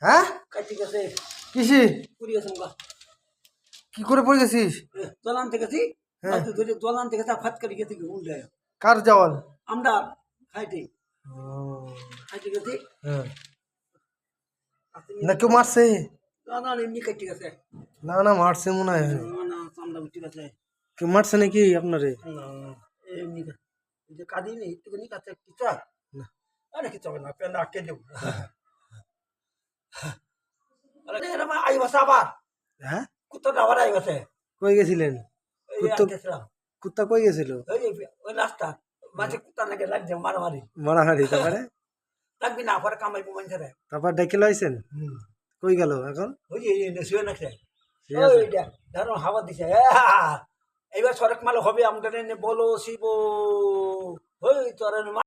হ্যাঁ কিসি কি করে পড়ে গেছিস? জলান থেকে হ্যাঁ। জলান থেকে ফাত করে গেছি উল্টে কার জল? আমরা খাইতে খাইতে গেছি হ্যাঁ না কেউ মারছে? না এমনি কাটি গেছে না না মারছে মনে হয়। না চামড়া উঠে গেছে কেউ মারছে নাকি আপনারে? এমনি যে কাঁদি নেই একটুখানি কাছে কিছু আরে কিছু হবে না প্যান্ট আটকে দেবো আই বসে আবার হ্যাঁ কুত্তাটা আবার আই বসে কই গেছিলেন? কুত্তা কই গেছিল? ওই রাস্তা মাঝে কুত্তা নাকি লাগছে মারামারি মারামারি তারপরে? লাগবি না পরে কামাইবো মানুষের তারপর ডেকে লাইছেন? কই গেল এখন? ওই যে শুয়ে নাকছে শুয়ে আছে? ধরো হাওয়া দিছে এইবার সড়ক মাল হবে আমাদের বলো শিব ওই তোর